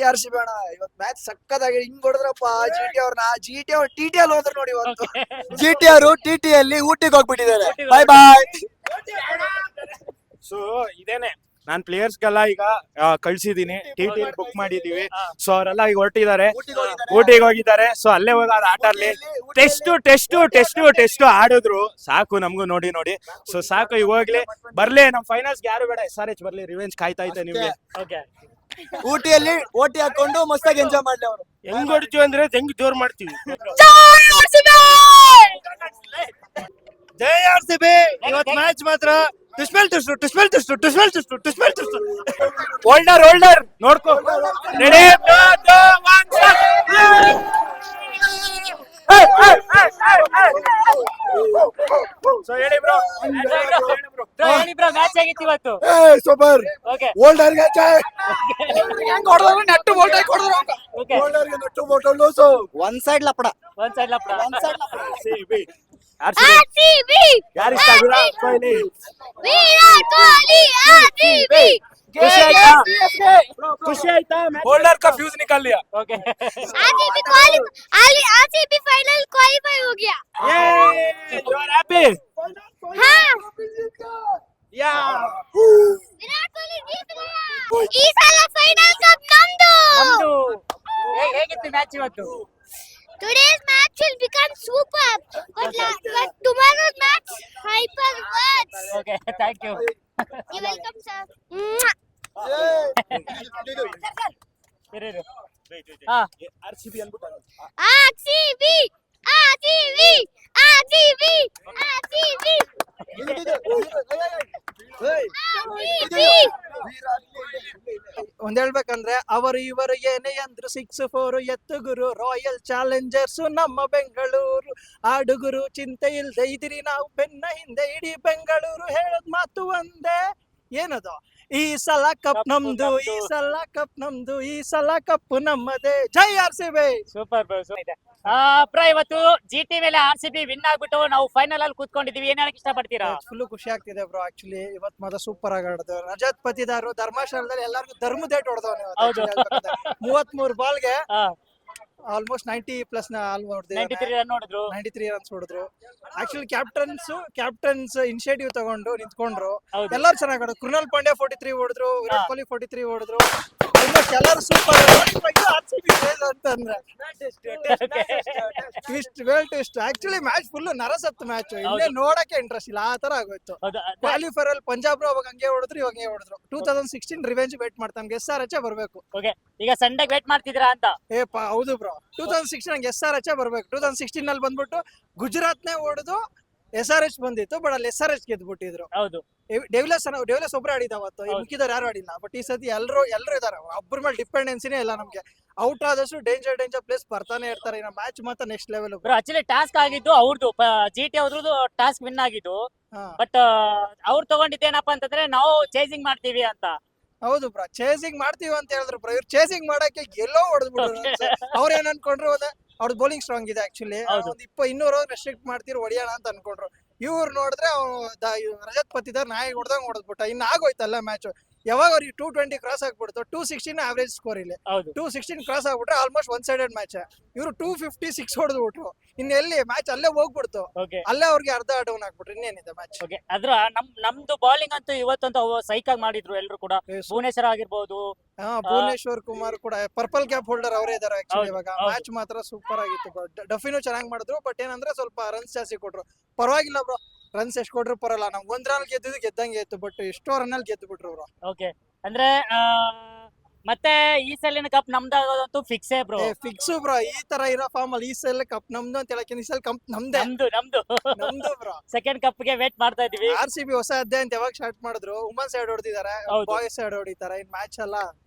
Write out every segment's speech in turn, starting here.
R C B ಅಣ್ಣ. ಇವತ್ match ಸಕ್ಕತ್ತಾಗಿ ಹಿಂಗ್ ಹೊಡೆದ್ರಪ್ಪ ಜಿಟಿ ಅವ್ರನ್ನ. ಜಿಟಿ ಅವ್ರು ಟಿಟಿ ಅಲ್ಲಿ ಹೋದ್ರು ನೋಡಿ ಇವತ್ತು. ಜಿಟಿ ಅವರು ಟಿಟಿ ಅಲ್ಲಿ ಊಟಿಗೆ ಹೋಗ್ಬಿಟ್ಟಿದ್ದಾರೆ. ಬಾಯ್ ಬಾಯ್. ಸೊ ಇದೇನೆ ನಾನ್ ಪ್ಲೇಯರ್ಸ್ಗೆಲ್ಲ ಈಗ ಕಳ್ಸಿದೀನಿ, ಟಿಟಿ ಬುಕ್ ಮಾಡಿದೀವಿ. ಸೊ ಅವರೆಲ್ಲ ಈಗ ಹೊರಟಿದ್ದಾರೆ, ಊಟಿಗೆ ಹೋಗಿದ್ದಾರೆ. ಸೊ ಅಲ್ಲೇ ಹೋಗಿ ಆಟ ಆಡ್ಲಿ. ಟೆಸ್ಟ್ ಆಡಿದ್ರು ಸಾಕು ನಮ್ಗೂ ನೋಡಿ. ಸೊ ಸಾಕು, ಈಗ ಹೋಗ್ಲಿ, ಬರ್ಲಿ. ನಮ್ ಫೈನಲ್ಸ್ ಯಾರು ಬೇಡ, SRH ಬರ್ಲಿ. ರಿವೆಂಜ್ ಕಾಯ್ತಾ ಐತೆ ನಿಮ್ಗೆ. ಊಟಿಯಲ್ಲಿ ಓಟಿ ಹಾಕೊಂಡು ಮಸ್ತಾಗಿ ಎಂಜಾಯ್ ಮಾಡ್ಲಿ ಅವರು. ಹೆಂಗ್ ಹೊಡಿತೀವಿ ಅಂದ್ರೆ ಹೆಂಗ್ ಜೋರ್ ಮಾಡ್ತೀವಿ. ಜೈ RCB. ಇವತ್ ಮ್ಯಾಚ್ ಮಾತ್ರ ಹೋಲ್ಡರ್ ನೋಡ್ಕೋ. ರೆಡಿ, ಸೊ ಹೇಳಿ ಬ್ರೋ. ಹೇಳಿ ಬ್ರೋ, ಮ್ಯಾಚ್ ಆಗಿತ್ತು ಇವತ್ತು. ಸೂಪರ್. ಓಕೆ, ಹೋಲ್ಡರ್ ಗೆ ಹೆಂಗ್ ಹೊಡೆದ್ರು, ನೆಟ್ಟು ಬೋಲ್ಟ್ ಹೊಡೆದ್ರು. ಓಕೆ. ಹೋಲ್ಡರ್ ಗೆ nut bolt loose. One side ಲಪಡ. ಒಂದ್ ಸೈಡ್ ಲಪ್ಡ. RCB ಯಾರು ಇಷ್ಟ? ವಿರಾಟ್ ಕೊಹ್ಲಿ. ಖುಷಿ ಆಯ್ತಾ? होल्डर का फ्यूज निकाल लिया. ओके, आरसीबी फाइनल क्वालीफाई हो गया. You are happy? हाँ, Yeah. विराट कोहली जीत गया. ಈ ಸಲ ಫೈನಲ್ ಕಪ್ ನಮ್ದು. ಹೇಗಿತ್ತು ಮ್ಯಾಚ್ ಇವತ್ತು? Today's match will become super, but tomorrow's match hyper words. Okay, thank you. You're welcome, sir. ಹಾ, RCB ಅನ್ಬಿಟ್ಟು RCB, RCB, RCB, RCB. ಒಂದ್ ಹೇಳ್ಬೇಕಂದ್ರೆ ಅವರು ಇವರು ಏನೇ ಅಂದ್ರು 6-4 ಎತ್ತು ಗುರು. ರಾಯಲ್ ಚಾಲೆಂಜರ್ಸ್ ನಮ್ಮ ಬೆಂಗಳೂರು. ಆಡುಗುರು ಚಿಂತೆ ಇಲ್ದೆ ಇದಿರಿ ನಾವು ಬೆನ್ನ ಹಿಂದೆ. ಇಡೀ ಬೆಂಗಳೂರು ಹೇಳದ್ ಮಾತು ಒಂದೇ, ಏನದು? ಈ ಸಲ ಕಪ್ ನಮ್ದು, ಈ ಸಲ ಕಪ್ ನಮ್ದು, ಈ ಸಲ ಕಪ್ ನಮ್ಮದೇ. ಜೈ RCB. Super bro. ಬ್ರೋ, ಇವತ್ತು GT ಮೇಲೆ RCB ವಿನ್ ಆಗ್ಬಿಟ್ಟು ನಾವು ಫೈನಲ್ ಅಲ್ಲಿ ಕೂತ್ಕೊಂಡಿದೀವಿ. ಏನ್ ಹೇಳಕ್ ಇಷ್ಟಪಡ್ತೀರಾ? ಫುಲ್ ಖುಷಿ ಆಗ್ತಿದೆ ಬ್ರೋ. ಆಕ್ಚುಲಿ ಇವತ್ ಮಾತ್ರ ಸೂಪರ್ ಆಗಿ ಆಡಿದ್ರು. ರಜತ್ ಪತಿದಾರು ಧರ್ಮಶಾಲದಲ್ಲಿ ಎಲ್ಲರಿಗೂ ಧರ್ಮದೇಟ್ ಹೊಡೆದವನು. ಹೌದು. 33 ಬಾಲ್ಗೆ ಹಾ, ಆಲ್ಮೋಸ್ಟ್ 90 ಪ್ಲಸ್ 93 ರನ್ ನೋಡಿದ್ರು. 93 ರನ್ಸ್ ಹೊಡೆದ್ರು. ಆಕ್ಚುಲಿ ಕ್ಯಾಪ್ಟನ್ಸ್ ಇನಿಷಿಯೇಟಿವ್ ತಗೊಂಡು ನಿಂತ್ಕೊಂಡ್ರು. ಹೌದು. ಎಲ್ಲರೂ ಚೆನ್ನಾಗಿ ಆಡೋದು. ಕೃಣಾಲ್ ಪಾಂಡ್ಯ 43 ಹೊಡೆದ್ರು, ವಿರಾಟ್ ಕೊಹ್ಲಿ 43 ಹೊಡೆದ್ರು. ಆಲ್ಮೋಸ್ಟ್ ಎಲ್ಲರೂ ಸೂಪರ್ ಅಂತಂದ್ರೆ ಟ್ವಿಸ್ಟ್. ಆಕ್ಚುಲಿ ಮ್ಯಾಚ್ ಫುಲ್ ನರಸತ್ತು ಮ್ಯಾಚ್. ಇನ್ನೇ ನೋಡಕ್ಕೆ ಇಂಟ್ರೆಸ್ಟ್ ಇಲ್ಲ, ಆ ತರ ಆಗೋಯ್ತು. ಕ್ವಾಲಿಫೈರ್ ಅಲ್ಲಿ ಪಂಜಾಬ್ ಅವಾಗ ಹಂಗೆ ಹೊಡೆದ್ರು, ಇವಾಗ ಹಂಗೆ ಹೊಡೆದ್ರು. 2016 ರಿವೆಂಜ್ ವೇಟ್ ಮಾಡ್ತಾನೆ. SRH ಬರ್ಬೇಕು. ಓಕೆ, ಈಗ ಸಂಡೇ ವೇಟ್ ಮಾಡ್ತಿದ್ದೀರಾ ಅಂತ? ಹೌದು ಬ್ರೋ. 2016 SRH ಬರ್ಬೇಕು. 2016 ನಲ್ಲಿ ಬಂದ್ಬಿಟ್ಟು ಗುಜರಾತ್ ನೇ ಹೊಡೆದು SRH ಬಂದಿತ್ತು, ಬಟ್ ಅಲ್ಲಿ SRH ಗೆದ್ಬಿಟ್ಟಿದ್ರು. ಹೌದು. ಡೆವಿಲಸ್ ಒಬ್ರು ಆಡಿದ ಅವತ್ತು, ಮಿಕ್ಕಿದವ್ರು ಯಾರು ಆಡಿಲ್ಲ. ಬಟ್ ಈ ಸತಿ ಎಲ್ಲರೂ ಇದಾರೆ. ಒಬ್ಬರ ಮೇಲೆ ಡಿಪೆಂಡೆನ್ಸಿನೇ ಇಲ್ಲ ನಮ್ಗೆ. ಔಟ್ ಆದಷ್ಟು ಡೇಂಜರ್ ಪ್ಲೇಸ್ ಬರ್ತಾನೆ ಇರ್ತಾರೆ. ಇನ್ನ ಮ್ಯಾಚ್ ಮಾತ್ರ ನೆಕ್ಸ್ಟ್ ಲೆವೆಲ್. ಆಕ್ಚುಲಿ ಟಾಸ್ಕ್ ಆಗಿದ್ದು ಅವ್ರದ್ದು, GT ಅವ್ರದ್ದು ಟಾಸ್ಕ್ ವಿನ್ ಆಗಿದ್ದು. ಬಟ್ ಅವ್ರು ತಗೊಂಡಿದ್ದೇನಪ್ಪ ಅಂತಂದ್ರೆ ನಾವು ಚೇಸಿಂಗ್ ಮಾಡ್ತೀವಿ ಅಂತ. ಹೌದು ಬ್ರೋ, ಚೇಸಿಂಗ್ ಮಾಡ್ತೀವಿ ಅಂತ ಹೇಳಿದ್ರು ಬ್ರೋ. ಇವ್ರು ಚೇಸಿಂಗ್ ಮಾಡಕ್ಕೆ ಎಲ್ಲೋ ಹೊಡೆದ್ಬಿಟ್ರು. ಅವ್ರ ಏನ್ ಅನ್ಕೊಂಡ್ರು, ಅವ್ರ ಬೌಲಿಂಗ್ ಸ್ಟ್ರಾಂಗ್ ಇದೆ. ಆಕ್ಚುಲಿ ಒಂದು 200 ರೆಸ್ಟ್ರಿಕ್ಟ್ ಮಾಡ್ತೀರಿ ಹೊಡಿಯೋಣ ಅಂತ ಅನ್ಕೊಂಡ್ರು. ಇವ್ರು ನೋಡಿದ್ರೆ ರಜತ್ ಪತಿದಾರ್ ನಾಯಿ ಹೊಡೆದಂಗ್ ಹೊಡೆದ್ಬಿಟ್ಟ. ಇನ್ನ ಆಗೋಯ್ತಲ್ಲ ಮ್ಯಾಚ್. ಯಾವಾಗ ಅವ್ರಿಗೆ 220 ಕ್ರಾಸ್ ಆಗ್ಬಿಡ್ತು. 216 ಆವರೇಜ್ ಸ್ಕೋರ್ ಇಲ್ಲಿ. 216 ಕ್ರಾಸ್ ಆಗ್ಬಿಟ್ರೆ ಆಲ್ಮೋಸ್ಟ್ ಒನ್ ಸೈಡೆಡ್ ಮ್ಯಾಚ್. ಇವರು 256 ಹೊಡೆದ್ಬಿಟ್ರು. ಇನ್ನೆಲ್ಲಿ ಮ್ಯಾಚ್ ಅಲ್ಲೇ ಹೋಗ್ಬಿಡ್ತು. ಅಲ್ಲೇ ಅವ್ರಿಗೆ ಅರ್ಧ ಡೌನ್ ಆಗ್ಬಿಟ್ರು. ಇನ್ನೇನಿದೆ ಮ್ಯಾಚ್. ಅದ್ರ ನಮ್ದು ಬೌಲಿಂಗ್ ಅಂತೂ ಇವತ್ತಂತೂ ಸೈಕ್ ಆಗಿ ಮಾಡಿದ್ರು ಎಲ್ರು ಕೂಡ. ಭುವನೇಶ್ವರ್ ಆಗಿರ್ಬೋದು, ಭುವನೇಶ್ವರ್ ಕುಮಾರ್ ಕೂಡ ಪರ್ಪಲ್ ಕ್ಯಾಪ್ ಹೋಲ್ಡರ್ ಅವರೇ ಇದಾರೆ. ಆಕ್ಚುಲಿ ಇವಾಗ ಮ್ಯಾಚ್ ಮಾತ್ರ ಸೂಪರ್ ಆಗಿತ್ತು. ಡಫಿನೂ ಚೆನ್ನಾಗಿ ಮಾಡಿದ್ರು. ಬಟ್ ಏನಂದ್ರೆ ಸ್ವಲ್ಪ ರನ್ಸ್ ಜಾಸ್ತಿ ಕೊಟ್ರು. ಪರವಾಗಿಲ್ಲ ಬ್ರೋ, ರನ್ಸ್ ಎಷ್ಟು ಕೊಟ್ರು ಪರಲ್ಲ. ನಮ್ಗೆ 1 ರನ್ ಗೆದ್ದಂಗೆ ಇತ್ತು. ಬಟ್ ಎಷ್ಟೋ ರನ್ ಅಲ್ಲಿ ಗೆದ್ದು ಬಿಟ್ರು ಬ್ರೋ. ಓಕೆ, ಅಂದ್ರೆ ಮತ್ತೆ ಈ ಸಲಿನ ಕಪ್ ನಮ್ದಾಗೋದಂತೂ ಫಿಕ್ಸೇ ಬ್ರೋ. Fix bro. ಈ ತರ ಇರೋ ಫಾರ್ಮ್ ಅಲ್ಲಿ ಈ ಸಲ ಕಪ್ ನಮ್ದು ಅಂತ ಹೇಳಕ್ಕೆ, ಈ ಸಲ ಕಪ್ ನಮ್ದೇ. ನಮ್ದು ಬ್ರೋ. ಸೆಕೆಂಡ್ ಕಪ್ ಗೆ ವೇಟ್ ಮಾಡ್ತಾ ಇದೀವಿ. RCB ಹೊಸ ಅಧ್ಯಾಯ ಅಂತ ಯಾವಾಗ ಸ್ಟಾರ್ಟ್ ಮಾಡಿದ್ರು. ವುಮೆನ್ ಸೈಡ್ ಹೊಡೆದಿದ್ದಾರೆ, ಬಾಯ್ಸ್ ಸೈಡ್ ಹೊಡಿತಾರೆ. ಇನ್ ಮ್ಯಾಚ್ ಎಲ್ಲ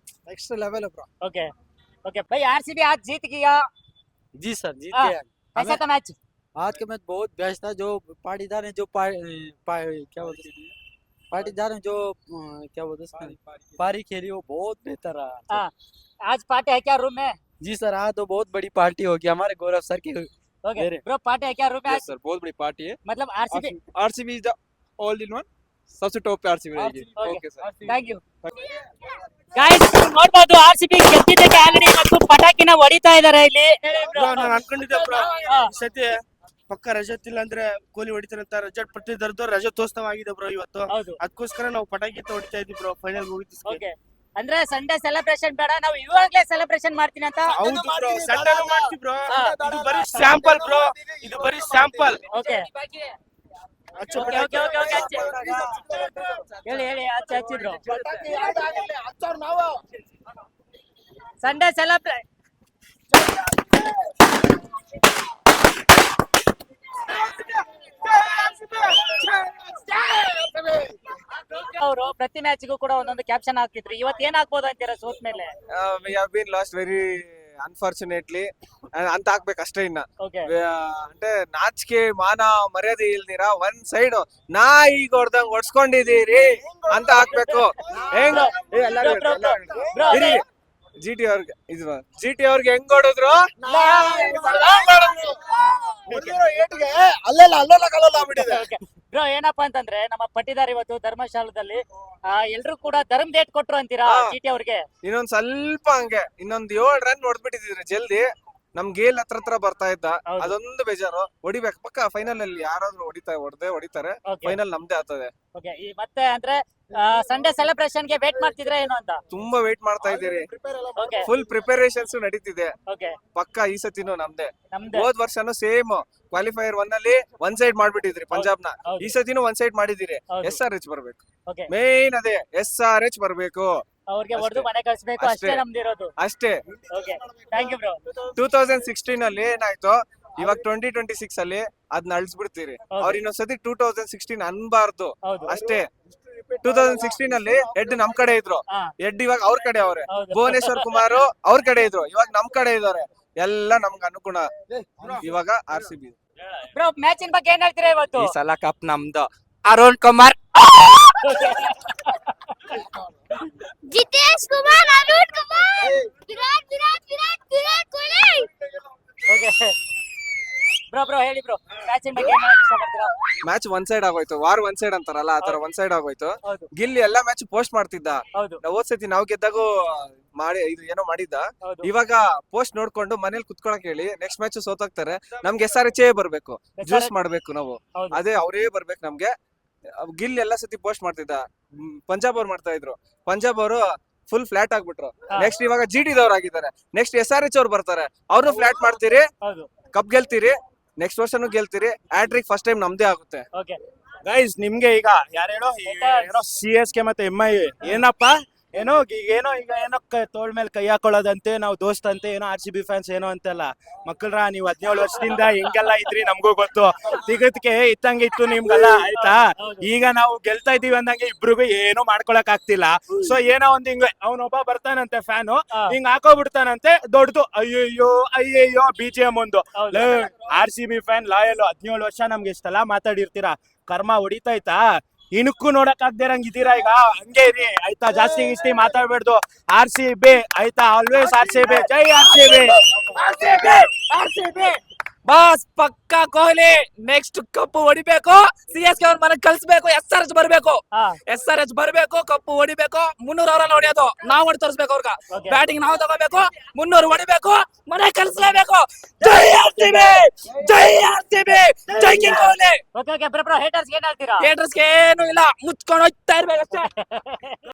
next level bro. Okay okay भाई RCB आज जीत गया. जी सर, जीत गया. कैसा था मैच? आज का मैच बहुत बेस्ट था. जो पाटीदार ने जो क्या बोलते हैं, पाटीदार ने जो क्या बोलते हैं पारी खेली, वो बहुत बेहतर रहा. आज पार्टी है क्या रूम में? जी सर, आज तो बहुत बड़ी पार्टी होगी हमारे गौरव सर की. ओके ब्रो, पार्टी है क्या रूम में? सर बहुत बड़ी पार्टी है. मतलब RCB is the all in one. सबसे टॉप पे RCB रहेगी. Okay sir, thank you guys. ನೋಡಬಹುದು RCB ಗೆದ್ದಿದ್ದಕ್ಕೆ ಆಲ್ರೆಡಿ ಇವತ್ತು ಪಟಾಕಿನ ಹೊಡಿತಾ ಇದಾರೆ ಇಲ್ಲಿ ನಾನು ಅನ್ಕೊಂಡಿದ್ದೆ ಬ್ರೋ ಹಾ. ಸತಿ ಪಕ್ಕ ರಜತ್ ಇಲ್ಲ ಅಂದ್ರೆ ಕೊಹ್ಲಿ ಹೊಡಿತಾರಂತ ರಜತ್ ಪಟ್ಟಿದ್ದರ್ದು ರಜತೋತ್ಸವ ಆಗಿದೆ ಬ್ರೋ ಇವತ್ತು. ಹೌದು ಅದಕ್ಕೋಸ್ಕರ ನಾವು ಪಟಾಕಿ ಹೊಡಿತಾ ಇದ್ವಿ ಬ್ರೋ ಫೈನಲ್ ಹೋಗಿದ್ದು. ಓಕೆ ಅಂದ್ರೆ ಸಂಡೇ ಸೆಲೆಬ್ರೇಷನ್ ಬೇಡ ನಾವು ಇವಾಗ್ಲೇ ಸೆಲೆಬ್ರೇಷನ್ ಮಾಡ್ತೀನಿ ಅಂತ. ಹೌದು ಬ್ರೋ ಸಂಡೇ ಮಾಡ್ತೀವಿ ಬ್ರೋ. ಇದು ಬರೀ ಸ್ಯಾಂಪಲ್ ಬ್ರೋ, ಇದು ಬರೀ sample. Okay okay okay okay okay ಹೇಳಿ ಹೇಳಿ ಹಚ್ಚಿ ಹಚ್ಚಿ ಬ್ರೋ. ಸಂಡೇ ಸೆಲೆಬ್ರೇಟ್ ಅವರು ಪ್ರತಿ ಮ್ಯಾಚ್ಗೂ ಕೂಡ ಒಂದೊಂದು ಕ್ಯಾಪ್ಷನ್ ಹಾಕ್ತಿದ್ರು. ಇವತ್ತು ಏನ್ ಹಾಕ್ಬೋದು ಅಂತೀರಾ ಸೋತ್ ಮೇಲೆ? we have been lost very unfortunately ಅಂತ ಹಾಕ್ಬೇಕು ಅಷ್ಟೇ. ಇನ್ನ ಓಕೆ ಅಂದ್ರೆ ನಾಚಿಕೆ ಮಾನ ಮರ್ಯಾದೆ ಇಲ್ದಿರಾ ಒಂದ್ ಸೈಡ್ ನಾ ಈಗ ಹೊಡ್ದಂಗ್ ಹೊಡ್ಸ್ಕೊಂಡಿದೀರಿ ಅಂತ ಹಾಕ್ಬೇಕು. ಹೆಂಗ್ ಜಿ ಟಿ ಅವ್ರಿಗೆ ಹೆಂಗ್ ಹೊಡೆದ್ರು ಬ್ರೋ ಏನಪ್ಪಾ ಅಂತಂದ್ರೆ ನಮ್ಮ ಪಟ್ಟಿದಾರ್ ಇವತ್ತು ಧರ್ಮಶಾಲದಲ್ಲಿ ಎಲ್ರು ಕೂಡ ಧರ್ಮ ಡೇಟ್ ಕೊಟ್ರು ಅಂತೀರಾ GT ಅವ್ರಿಗೆ? ಇನ್ನೊಂದ್ ಸ್ವಲ್ಪ ಹಂಗೆ ಇನ್ನೊಂದ್ 7 ರನ್ ಹೊಡ್ಬಿಟ್ಟಿದ್ರು ಜಲ್ದಿ. ನಮ್ ಗೇಲ್ ಹತ್ರ ಬರ್ತಾ ಇದ್ದ, ಹೌದು. ಅದೊಂದು ಬೇಜಾರು. ಹೊಡಿಬೇಕು ಪಕ್ಕ ಫೈನಲ್ ಅಲ್ಲಿ ಯಾರಾದ್ರೂ ಹೊಡಿತಾರೆ. Okay. ಫೈನಲ್ ನಮ್ದೇ ಆಗ್ತದೆ. ಓಕೆ ಈ ಮತ್ತೆ ಅಂದ್ರೆ ಸಂಡೇ ಸೆಲೆಬ್ರೇಷನ್ ಗೆ ವೇಟ್ ಮಾಡ್ತಿದ್ರೆ ಏನು ಅಂತ? ತುಂಬಾ ವೇಟ್ ಮಾಡ್ತಾ ಇದ್ದೀರಿ. ಓಕೆ ಫುಲ್ ಪ್ರಿಪರೇಷನ್ಸ್ ನಡೀತಿದೆ. ಓಕೆ ಪಕ್ಕ ಈ ಸತಿನೂ ನಮ್ದೇ. ನಮ್ದು ಹೋದ್ ವರ್ಷನೂ ಸೇಮ್ ಕ್ವಾಲಿಫೈಯರ್ 1 ಅಲ್ಲಿ ಒನ್ ಸೈಡ್ ಮಾಡ್ಬಿಟ್ಟಿದ್ರಿ ಪಂಜಾಬ್ ನ. ಹೌದು. ಈ ಸತಿನೂ ಒನ್ ಸೈಡ್ ಮಾಡಿದಿರಿ. ಹೌದು. SRH ಬರ್ಬೇಕು, ಓಕೆ ಮೇನ್ ಅದೇ SRH ಬರ್ಬೇಕು ಅವ್ರಿಗೆ ಅಷ್ಟೇ. ಹೊಡೆದು ಮನೆ ಕಳಿಸ್ಬೇಕು ಅಷ್ಟೇ ಅಷ್ಟೇ. ನಮ್ದಿರೋದು. ಅಷ್ಟೇ. Okay thank you bro. 2016 ಅಲ್ಲಿ ಏನಾಯ್ತು, ಇವಾಗ 2026 ಅಲ್ಲಿ ಅದನ್ನ ಅಳಿಸ್ಬಿಡ್ತೀರಿ. ಹೌದು. ಅವ್ರ ಇನ್ನೊಂದ್ಸತಿ 2016 ಅನ್ಬಾರ್ದು ಹೌದು ಅಷ್ಟೇ. 2016 ಅಲ್ಲಿ ಹೆಡ್ ನಮ್ ಕಡೆ ಇದ್ರು, ಹಾ ಹೆಡ್ ಇವಾಗ ಅವ್ರ ಕಡೆ ಅವ್ರೆ. ಹೌದು ಭುವನೇಶ್ವರ್ ಕುಮಾರ್ ಅವ್ರ ಕಡೆ ಇದ್ರು, ಇವಾಗ ನಮ್ ಕಡೆ ಇದಾರೆ. ಎಲ್ಲ ನಮ್ಗೆ ಅನುಗುಣ. ಇವಾಗ RCB. ಬ್ರೋ ಮ್ಯಾಚಿನ ಬಗ್ಗೆ ಏನ್ ಹೇಳ್ತೀರಾ ಇವತ್ತು? ಈ ಸಲ ಕಪ್ ನಮ್ದು. ಅರುಣ್ ಕುಮಾರ್ ಜಿತೇಶ್ ಕುಮಾರ್, ಅರುಣ್ ಕುಮಾರ್, ವಿರಾಟ್ ಕೊಹ್ಲಿ. ಓಕೆ ಬ್ರೋ ಹೇಳಿ ಬ್ರೋ ಮ್ಯಾಚಿನ ಬಗ್ಗೆ ಏನ್ ಹೇಳಕ್ ಇಷ್ಟಪಡ್ತೀರಾ? ಮ್ಯಾಚ್ ಒನ್ ಸೈಡ್ ಆಗೋಯ್ತು, ವಾರ್ ಒನ್ ಸೈಡ್ ಅಂತಾರಲ್ಲ ಆತರ ಒನ್ ಸೈಡ್ ಆಗೋಯ್ತು. ಹೌದು ಗಿಲ್ಲಿ ಎಲ್ಲಾ ಮ್ಯಾಚ್ ಪೋಸ್ಟ್ ಮಾಡ್ತಿದ್ದ. ಹೌದು ಹೋದ್ ಸತಿ ನಾವ್ ಗೆದ್ದಾಗೂ ಮಾಡಿ ಇದು ಏನೋ ಮಾಡಿದ್ದ. ಹೌದು ಇವಾಗ ಪೋಸ್ಟ್ ನೋಡ್ಕೊಂಡು ಮನೇಲಿ ಕುತ್ಕೊಳಕ್ ಹೇಳಿ ನೆಕ್ಸ್ಟ್ ಮ್ಯಾಚ್ ಸೋತಾಗ್ತಾರೆ. ನಮ್ಗೆ SRH ಬರ್ಬೇಕು, ಜ್ಯೂಸ್ ಮಾಡ್ಬೇಕು ನಾವು. ಹೌದು ಅದೇ ಅವರೇ ಬರ್ಬೇಕು ನಮ್ಗೆ. ಗಿಲ್ ಎಲ್ಲಾ ಸತಿ ಪೋಸ್ಟ್ ಮಾಡ್ತಿದ್ದ. ಪಂಜಾಬ್ ಅವ್ರು ಮಾಡ್ತಾ ಇದ್ರು. ಪಂಜಾಬ್ ಅವರು ಫುಲ್ ಫ್ಲಾಟ್ ಆಗ್ಬಿಟ್ರು. ಹಾ. ನೆಕ್ಸ್ಟ್ ಇವಾಗ GT ದವ್ರು ಆಗಿದ್ದಾರೆ. ನೆಕ್ಸ್ಟ್ SRH ಅವ್ರು ಬರ್ತಾರೆ, ಅವ್ರು ಫ್ಲಾಟ್ ಮಾಡ್ತೀರಿ, ಹೌದು ಕಪ್ ಗೆಲ್ತೀರಿ. ನೆಕ್ಸ್ಟ್ ವರ್ಷನೂ ಗೆಲ್ತೀರಿ. ಹ್ಯಾಟ್ರಿಕ್ ಫಸ್ಟ್ ಟೈಮ್ ನಮ್ದೇ ಆಗುತ್ತೆ. ಓಕೆ ಗೈಸ್ ನಿಮ್ಗೆ ಈಗ ಯಾರು ಹೇಳೋ CSK ಮತ್ತೆ MI ಏನಪ್ಪಾ ಏನೋ ಏನೋ ತೋಳ್ ಮೇಲೆ ಕೈ ಹಾಕೊಳ್ಳೋದಂತೆ, ನಾವು ದೋಸ್ತ್ ಅಂತೆ, ಏನೋ RCB ಫ್ಯಾನ್ಸ್ ಏನೋ ಅಂತೆಲ್ಲ. ಮಕ್ಕಳ್ರ ನೀವು 17 ವರ್ಷದಿಂದ ಹೆಂಗೆಲ್ಲ ಇದ್ರಿ ನಮ್ಗೂ ಗೊತ್ತು. ತಿಗದ್ಕೆ ಇತ್ತಂಗೆ ಇತ್ತು ನಿಮ್ಗೆಲ್ಲ ಆಯ್ತಾ. ಈಗ ನಾವು ಗೆಲ್ತಾ ಇದೀವಿ ಅಂದಂಗೆ ಇಬ್ರಿಗೂ ಏನೋ ಮಾಡ್ಕೊಳಕ್ ಆಗ್ತಿಲ್ಲ. ಸೊ ಏನೋ ಒಂದ್ ಹಿಂಗೆ ಅವನೊಬ್ಬ ಬರ್ತಾನಂತೆ ಫ್ಯಾನು, ಹಿಂಗ್ ಹಾಕೋಬಿಡ್ತಾನಂತೆ ದೊಡ್ಡದು. ಅಯ್ಯಯ್ಯೋ BGM ಒಂದು. ಹೌದು RCB ಫ್ಯಾನ್ ಲಾಯಲ್ 17 ವರ್ಷ ನಮ್ಗೆ ಇಷ್ಟೆಲ್ಲ ಮಾತಾಡಿರ್ತೀರಾ. ಕರ್ಮ ಹೊಡಿತೈತಾ? ಇಣಕ್ಕೂ ನೋಡಕ್ ಆಗ್ದಿರಂಗ್ ಇದೀರಾ ಈಗ. ಹಂಗೆ ಇರಿ ಆಯ್ತಾ, ಜಾಸ್ತಿ ಗಿಸ್ತಿ ಮಾತಾಡ್ಬೇಡ್ದು. RCB ಆಯ್ತಾ, ಆಲ್ವೇಸ್ RCB. ಜೈ RCB. ಬಾಸ್ ಪಕ್ಕ ಕೊಹ್ಲಿ ನೆಕ್ಸ್ಟ್ ಕಪ್ ಹೊಡಿಬೇಕು. CSK ಅವ್ರ ಮನೆಗ್ ಕಳ್ಸ್ಬೇಕು. SRH ಬರ್ಬೇಕು. ಹಾ SRH ಬರ್ಬೇಕು, ಕಪ್ ಹೊಡಿಬೇಕು. 300 ಅವರಲ್ಲಿ ಹೊಡೆಯೋದು ನಾವ್ ಹೊಡಿ ತೋರಿಸ್ಬೇಕು ಅವ್ರಿಗೆ. Okay. ಬ್ಯಾಟಿಂಗ್ ನಾವು ತಗೋಬೇಕು, 300 ಹೊಡಿಬೇಕು, ಮನೆ ಕಳ್ಸ್ಲೇಬೇಕು. ಜೈ RCB, ಜೈ RCB, ಜೈ king Kohli. Okay bro haters ಏನ್ ಹೇಳ್ತೀರಾ? ಥಿಯೇಟರ್ಸ್ಗೆ ಏನು ಇಲ್ಲ, ಮುಚ್ಕೊಂಡು ಹೋಗ್ತಾ ಇರ್ಬೇಕಷ್ಟೇ.